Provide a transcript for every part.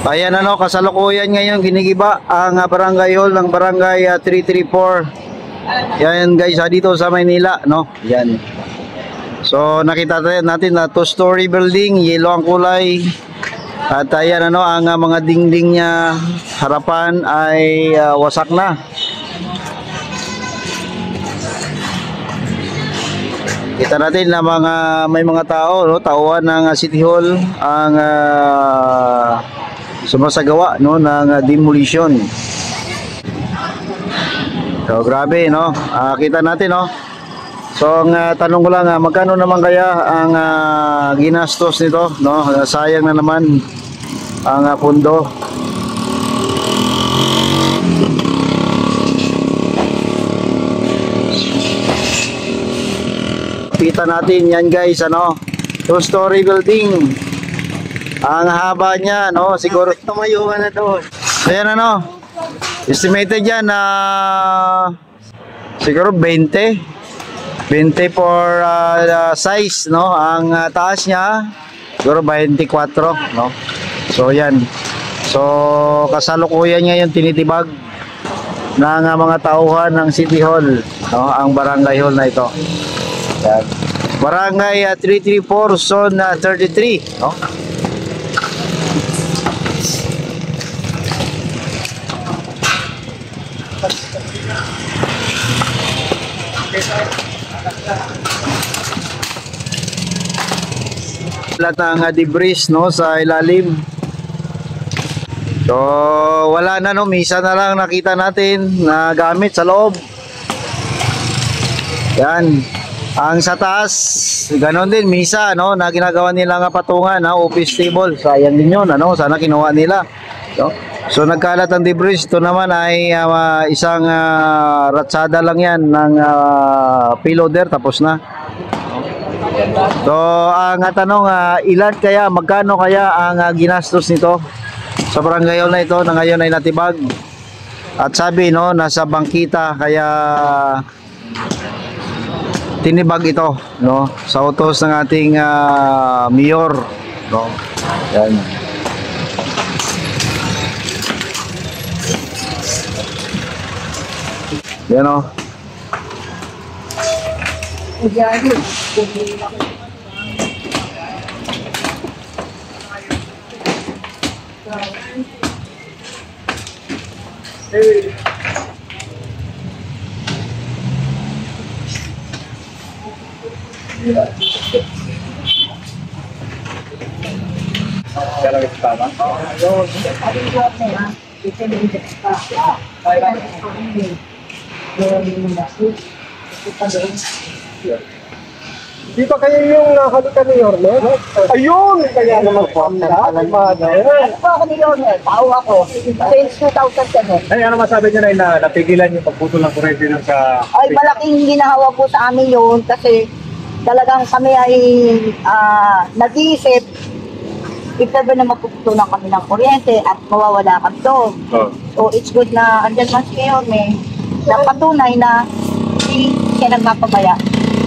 Ayan ano, kasalukuyan ngayon ginigiba ang barangay hall ng barangay 334. Yan guys, dito sa Maynila, no? Yan. So nakita natin na two-story building, yellow ang kulay. At ayan ano, ang mga dingding niya harapan ay wasak na. Kita natin na may mga tao, no, tauhan ng City Hall ang sumasagawa, no, ng demolition. So grabe, no. Kita natin, no. So ang tanong ko lang, magkano naman kaya ang ginastos nito, no? Sayang na naman ang pundo. Kita natin yan guys, ano, two-story building. Ang haba niya, no, siguro tumayo ka na to. Ayan ano, estimated yan na siguro 20 for size, no. Ang taas niya siguro 24, no. So yan. So kasalukuyan niya yung tinitibag ng mga tauhan ng City Hall, no, ang barangay hall na ito. Yan. Barangay 334 Zone 33, no. Lahat ng debris, no, sa ilalim. So wala na, no, misa na lang nakita natin na gamit sa loob. Yan. Ang sa taas, ganon din, misa, no, na ginagawa nila nga patungan, na office table. Sayang din yun, ano, sana kinuha nila, no? So nagkalat ang debris. Ito naman ay isang ratsada lang yan ng payloader, tapos na. So ang tanong, ilan kaya, magkano kaya ang ginastos nito sa barangay hall na ito na ngayon ay natibag? At sabi, no, nasa bangkita, kaya tinibag ito, no, sa utos ng ating mayor, no. Yan. Yan, no. Di ba kayo yung nakalikan ni Yorme? Ayun! Kaya naman po. Ako ni Yorme, tao ako. Since 2007. Ay, ano masabi niyo na napigilan yung pagputol ng kurente dun sa... Ay, malaking ginawa po sa amin yun kasi talagang kami ay nag-iisip if ever na mapuputulan kami ng kuryente at mawawala kami doon. So it's good na andyan mas kayo na patunay na hindi siya nagpapabaya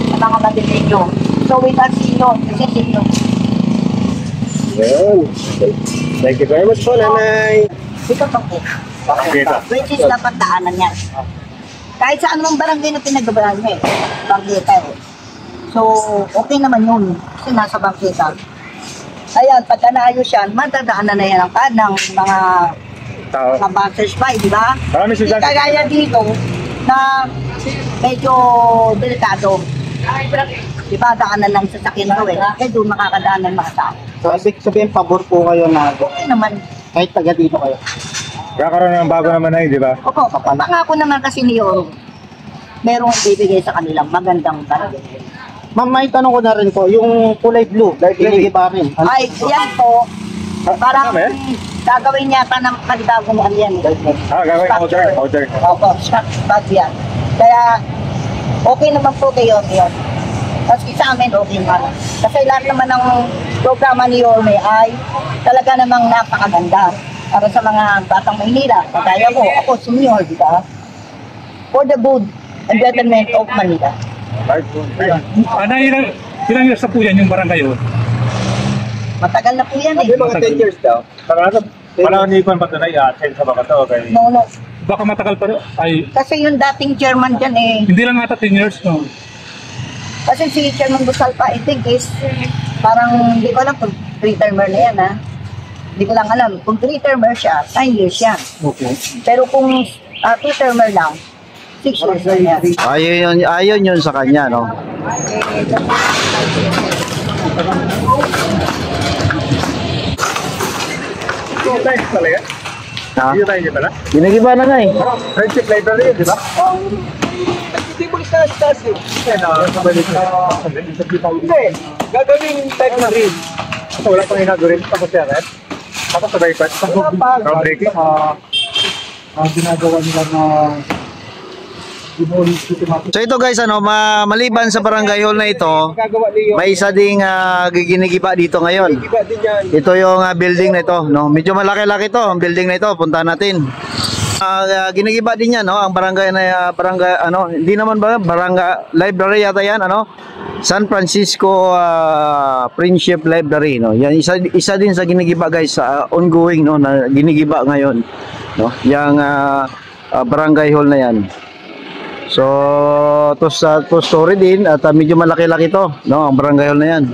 sa mga madilito. So with us yun, kasi yun. Thank you very much po, Nanay. Ito pa po. Which is dapat daanan yan. Kahit sa anong barangay na pinagbabalan mo bangkita eh. So okay naman yun kasi nasa bangkita. Ayan, pagka naayos yan, madadaanan na yan ang ng mga passers-by, di ba? Kagaya dito na medyo delikado. Di ba, daanan lang sa sakyan ko eh. Kaya doon makakadaanan mga tao. So ibig sabihin, pabor po kayo na okay naman. kahit taga dito kayo. Kakaroon ng bago naman na di ba? Opo, pangako naman kasi niyo, merong bibigay sa kanilang magandang barangay. Ma'am, may tanong ko na rin po, yung kulay blue, dahil ginigiba rin. Ay, yan po, parang gagawin yata ng kalibagong ano yan. Gagawin order. Opo, stock bag yan. Kaya, okay naman po kayo yun. Kasi sa amin, okay naman. Kasi lahat naman ng programa ni Yorme ay talaga namang napakaganda. Para sa mga batang Maynila, kagaya ko, ako senior, di ba? For the good and betterment of Manila. Ilang years na po yan yung barangay yun? Matagal na po yan eh. Mga 10 years daw. Wala ni Ikon pa ito na i-attend sa baka to. Okay. No, no. Baka matagal pa rin. Ay, Kasi yung dating chairman dyan eh, hindi lang ata 10 years, no? kasi si Chairman Busalpa, I think is, parang, hindi ko alam kung 3-termer na yan, ha? Hindi ko lang alam. Kung 3-termer siya, 9 years yan. Okay. Pero kung 2-termer lang, 6 years na yan. Ayon yun sa kanya, no? Yung tayo talaga? Ha? Yung tayo pala? Ginigiba na nga eh. Friendship library yun, di ba? Hindi mo isa stars eh. Hindi. Gagawin type na rin. So, wala pang inaugurin. Tapos yan, eh? Tapos sabay pa. Wala pa. Groundbreaking. Ang ginagawa nila na So ito guys, maliban sa barangay hall na ito, Gagawa niyo. may isa ding ginigiba dito ngayon. Iba din yan. Ito yung building na ito, no? Medyo malaki-laki to, ang building na ito. Puntahan natin. Ginigiba din yan, no? Ang barangay na hindi naman ba barangay library yata yan, San Francisco Friendship Library, no? Yan isa din sa ginigiba guys, ongoing, no, na ginigiba ngayon, no? Yang barangay hall na yan. So, two story din at medyo malaki-laki to, no, ang barangay hall na yan.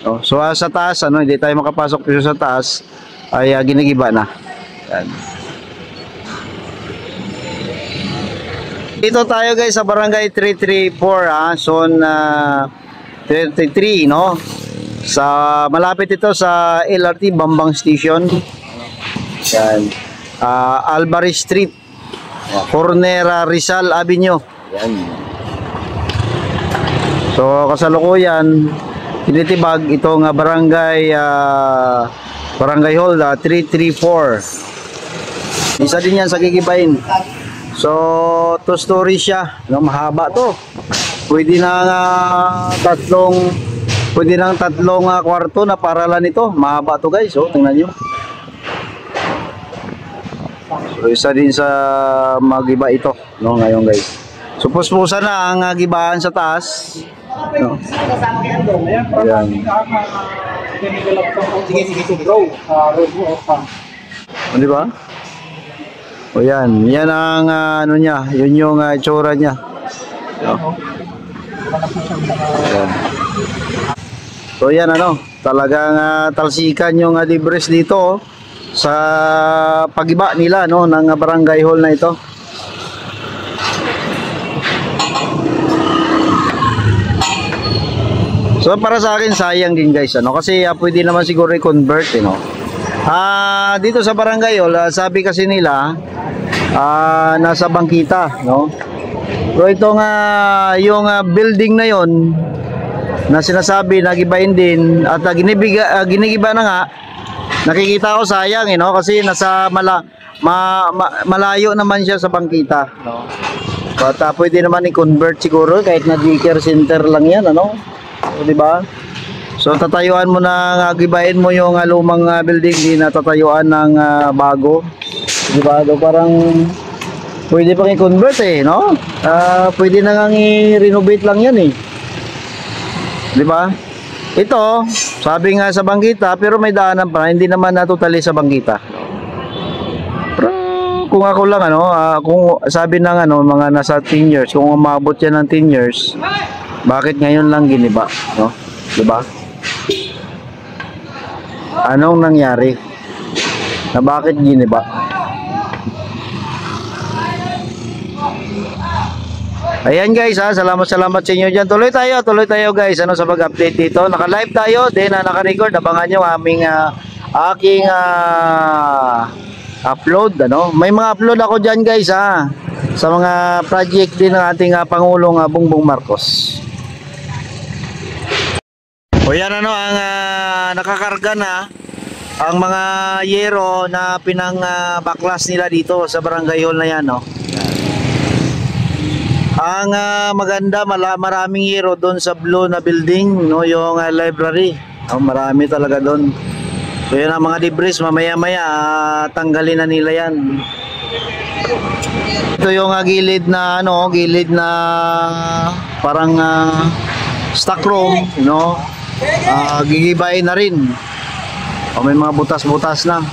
No? So, sa taas, hindi tayo makapasok dito sa taas, ay ginigiba na. Yan. Dito tayo guys sa barangay 334, zone 33, no? Malapit ito sa LRT Bambang Station. Yan. Alvarez Street. Corner Rizal Avenue. Yan. So kasalukuyan tinitibag itong barangay hall 334. Isa din yan sa gigibain. So 2 stories siya, no, mahaba to. Pwede nang tatlong kwarto na paralan ito. Mahaba to guys, tingnan niyo. So isa din sa magiba ito, no, ngayon guys. So puspusan na ang gibaan sa taas, no. Ayan. Sige, bro. Di ba? O yan, yan ang niya, yun yung itsura niya. No? Ayan. So yan talagang talsikan yung debris dito, sa pagiba nila, no, ng barangay hall na ito. So para sa akin sayang din guys, kasi pwede naman siguro i-convert, no. Dito sa barangay hall, sabi kasi nila nasa bangkita, no. Pero itong yung building na yon na sinasabi nagibain din at ginigiba na nga. Nakikita ko sayang, kasi nasa malayo naman siya sa bangkita, no. But pwede naman i-convert siguro kahit na daycare center lang yan, so, di ba? So tatayuan mo na, gibain mo yung lumang building, di na tatayuan ng bago, di ba? So, parang pwede pang i-convert no? Pwede na ngang i-renovate lang yan di ba? Ito, sabi nga sa bangkita, pero may daanan pa, hindi naman natutali sa bangkita. Pero kung ako lang, kung sabi ng mga nasa 10 years, kung umabot yan ng 10 years, bakit ngayon lang giniba, no? Diba? Anong nangyari? Na bakit giniba? Ayan guys, salamat sa inyo dyan. Tuloy tayo guys, sa pag-update dito. Naka-live tayo, then naka-record. Abangan nyo aming aking upload, May mga upload ako dyan guys, sa mga project din ng ating Pangulong Bongbong Marcos. O yan ang nakakarga na ang mga yero na baklas nila dito sa barangay hall na yan, Ang maganda, maraming hero doon sa blue na building, yung library. Marami talaga doon. So yan ang mga debris, mamaya-maya tanggalin na nila yan. Ito yung gilid na parang stock room, gigibain na rin. May mga butas-butas na.